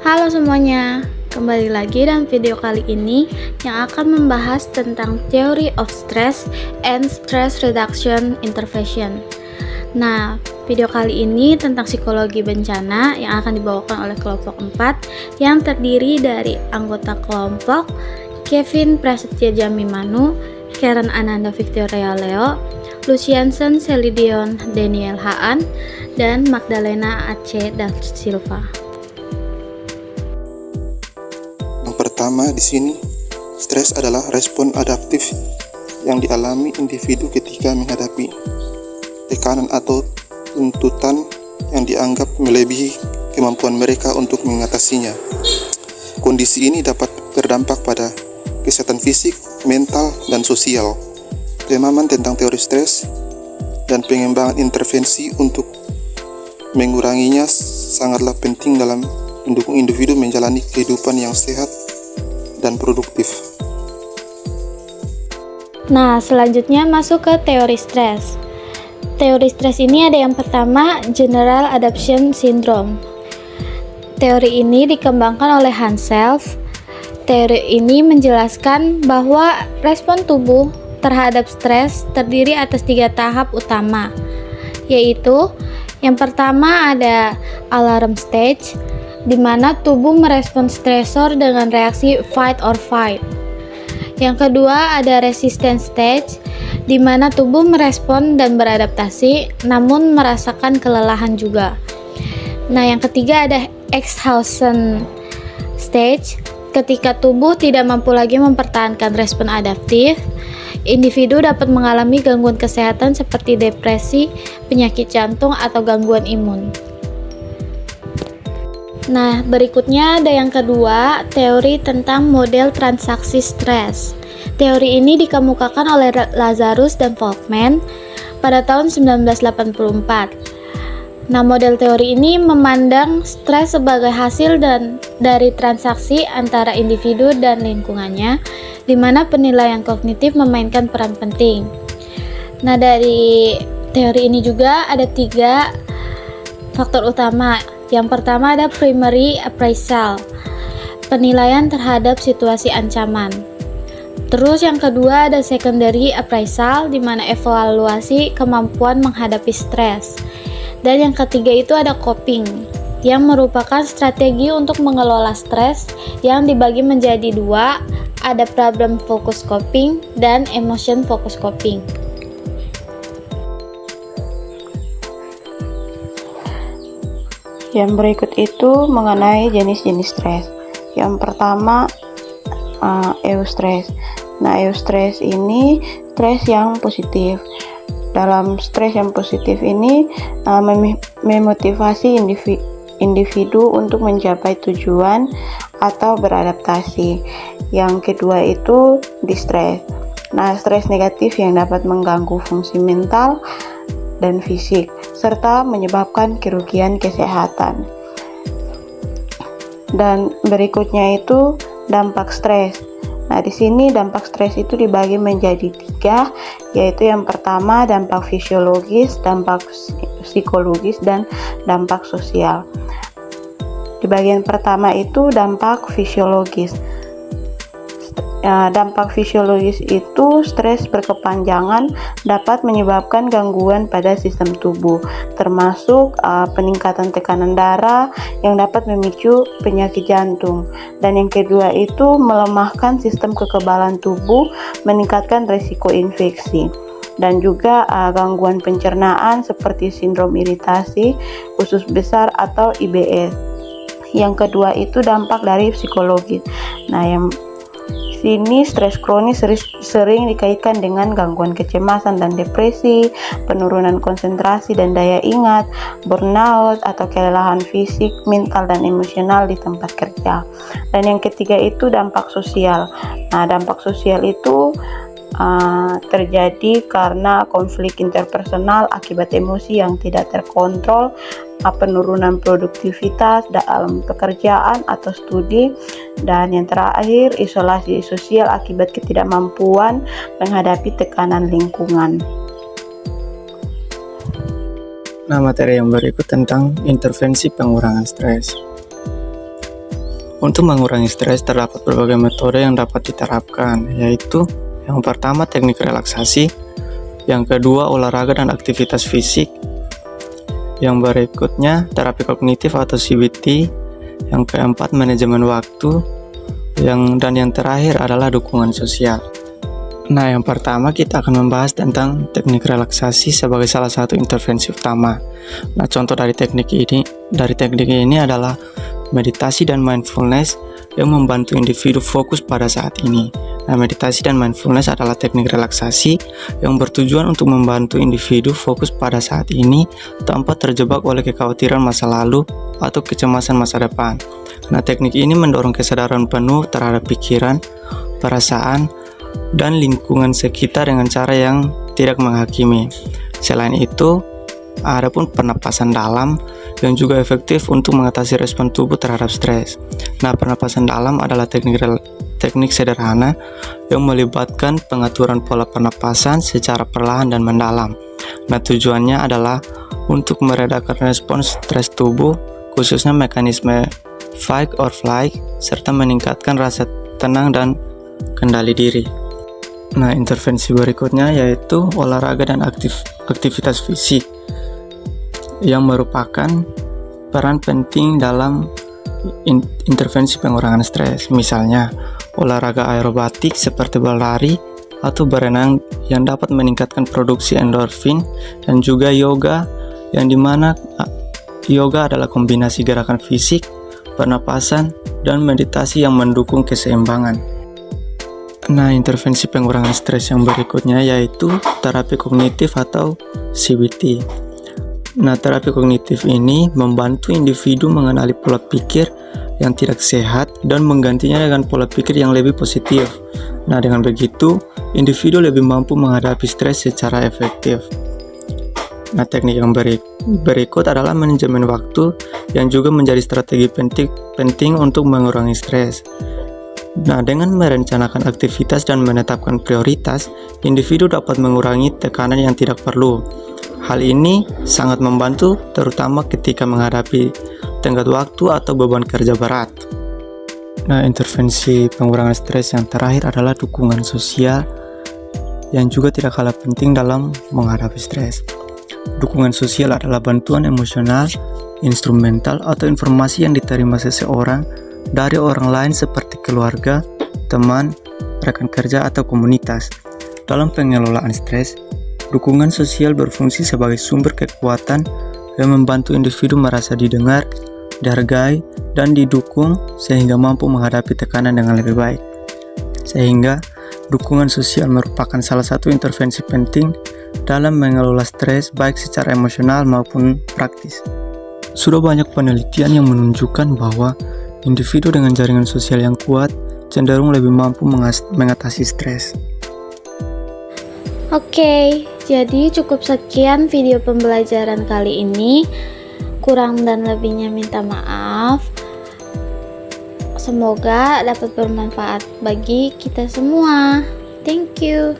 Halo semuanya, kembali lagi dalam video kali ini yang akan membahas tentang Theory of Stress and Stress Reduction Intervention. Nah, video kali ini tentang psikologi bencana yang akan dibawakan oleh kelompok 4 yang terdiri dari anggota kelompok Kevin Prasetya Jamimanu, Karen Ananda Victoria Leo, Luciansen Celidion Daniel Haan, dan Magdalena Aceh da Silva. Pertama, di sini stres adalah respon adaptif yang dialami individu ketika menghadapi tekanan atau tuntutan yang dianggap melebihi kemampuan mereka untuk mengatasinya. Kondisi ini dapat berdampak pada kesehatan fisik, mental, dan sosial. Pemahaman tentang teori stres dan pengembangan intervensi untuk menguranginya sangatlah penting dalam mendukung individu menjalani kehidupan yang sehat dan produktif. Nah, selanjutnya masuk ke teori stres. Teori stres ini ada yang pertama, General Adaptation Syndrome. Teori ini dikembangkan oleh Hans Self. Teori ini menjelaskan bahwa respon tubuh terhadap stres terdiri atas 3 tahap utama, yaitu yang pertama ada alarm stage, di mana tubuh merespon stresor dengan reaksi fight or fight. Yang kedua ada resistance stage, di mana tubuh merespon dan beradaptasi namun merasakan kelelahan juga. Nah, yang ketiga ada exhaustion stage, ketika tubuh tidak mampu lagi mempertahankan respon adaptif. Individu dapat mengalami gangguan kesehatan seperti depresi, penyakit jantung, atau gangguan imun. Nah, berikutnya ada yang kedua, teori tentang model transaksi stres. Teori ini dikemukakan oleh Lazarus dan Folkman pada tahun 1984. Nah, model teori ini memandang stres sebagai hasil dari transaksi antara individu dan lingkungannya, di mana penilaian kognitif memainkan peran penting. Nah, dari teori ini juga ada 3 faktor utama. Yang pertama ada primary appraisal, penilaian terhadap situasi ancaman. Terus yang kedua ada secondary appraisal, di mana evaluasi kemampuan menghadapi stres. Dan yang ketiga itu ada coping, yang merupakan strategi untuk mengelola stres yang dibagi menjadi 2, ada problem focus coping dan emotion focus coping. Yang berikut itu mengenai jenis-jenis stres. Yang pertama eustress. Nah, eustress ini stres yang positif. Dalam stres yang positif ini memotivasi individu untuk mencapai tujuan atau beradaptasi. Yang kedua itu distress. Nah, stres negatif yang dapat mengganggu fungsi mental dan fisik serta menyebabkan kerugian kesehatan. Dan berikutnya itu dampak stres. Nah, di sini dampak stres itu dibagi menjadi 3, yaitu yang pertama dampak fisiologis, dampak psikologis, dan dampak sosial. Di bagian pertama itu dampak fisiologis. Dampak fisiologis itu stres berkepanjangan dapat menyebabkan gangguan pada sistem tubuh, termasuk peningkatan tekanan darah yang dapat memicu penyakit jantung. Dan yang kedua itu melemahkan sistem kekebalan tubuh, meningkatkan risiko infeksi. Dan juga gangguan pencernaan seperti sindrom iritasi usus besar atau IBS. Yang kedua itu dampak dari psikologis. Nah, yang sini stres kronis sering dikaitkan dengan gangguan kecemasan dan depresi, penurunan konsentrasi dan daya ingat, burnout atau kelelahan fisik, mental dan emosional di tempat kerja. Dan yang ketiga itu dampak sosial. Nah, dampak sosial itu terjadi karena konflik interpersonal akibat emosi yang tidak terkontrol, penurunan produktivitas dalam pekerjaan atau studi, dan yang terakhir isolasi sosial akibat ketidakmampuan menghadapi tekanan lingkungan. Nah, materi yang berikut tentang intervensi pengurangan stres. Untuk mengurangi stres terdapat berbagai metode yang dapat diterapkan, yaitu yang pertama teknik relaksasi, yang kedua olahraga dan aktivitas fisik, yang berikutnya terapi kognitif atau CBT, yang keempat manajemen waktu, dan yang terakhir adalah dukungan sosial. Nah, yang pertama kita akan membahas tentang teknik relaksasi sebagai salah satu intervensi utama. Nah, contoh dari teknik ini adalah meditasi dan mindfulness yang membantu individu fokus pada saat ini. Nah, meditasi dan mindfulness adalah teknik relaksasi yang bertujuan untuk membantu individu fokus pada saat ini tanpa terjebak oleh kekhawatiran masa lalu atau kecemasan masa depan. Nah, teknik ini mendorong kesadaran penuh terhadap pikiran, perasaan, dan lingkungan sekitar dengan cara yang tidak menghakimi. Selain itu, ada pun pernapasan dalam yang juga efektif untuk mengatasi respon tubuh terhadap stres. Nah, pernapasan dalam adalah teknik sederhana yang melibatkan pengaturan pola pernapasan secara perlahan dan mendalam. Nah, tujuannya adalah untuk meredakan respons stres tubuh, khususnya mekanisme fight or flight, serta meningkatkan rasa tenang dan kendali diri. Nah, intervensi berikutnya yaitu olahraga dan aktivitas fisik yang merupakan peran penting dalam intervensi pengurangan stres. Misalnya, olahraga aerobatik seperti berlari atau berenang yang dapat meningkatkan produksi endorfin, dan juga yoga yang dimana yoga adalah kombinasi gerakan fisik, pernapasan, dan meditasi yang mendukung keseimbangan. Nah, intervensi pengurangan stres yang berikutnya yaitu terapi kognitif atau CBT. Nah, terapi kognitif ini membantu individu mengenali pola pikir yang tidak sehat dan menggantinya dengan pola pikir yang lebih positif. Nah, dengan begitu, individu lebih mampu menghadapi stres secara efektif. Nah, teknik yang berikut adalah manajemen waktu yang juga menjadi strategi penting untuk mengurangi stres. Nah, dengan merencanakan aktivitas dan menetapkan prioritas, individu dapat mengurangi tekanan yang tidak perlu. Hal ini sangat membantu terutama ketika menghadapi tenggat waktu atau beban kerja berat. Nah, intervensi pengurangan stres yang terakhir adalah dukungan sosial yang juga tidak kalah penting dalam menghadapi stres. Dukungan sosial adalah bantuan emosional, instrumental, atau informasi yang diterima seseorang dari orang lain seperti keluarga, teman, rekan kerja, atau komunitas. Dalam pengelolaan stres, dukungan sosial berfungsi sebagai sumber kekuatan yang membantu individu merasa didengar, dihargai, dan didukung sehingga mampu menghadapi tekanan dengan lebih baik. Sehingga, dukungan sosial merupakan salah satu intervensi penting dalam mengelola stres baik secara emosional maupun praktis. Sudah banyak penelitian yang menunjukkan bahwa individu dengan jaringan sosial yang kuat cenderung lebih mampu mengatasi stres. Oke, jadi cukup sekian video pembelajaran kali ini. Kurang dan lebihnya minta maaf. Semoga dapat bermanfaat bagi kita semua. Thank you.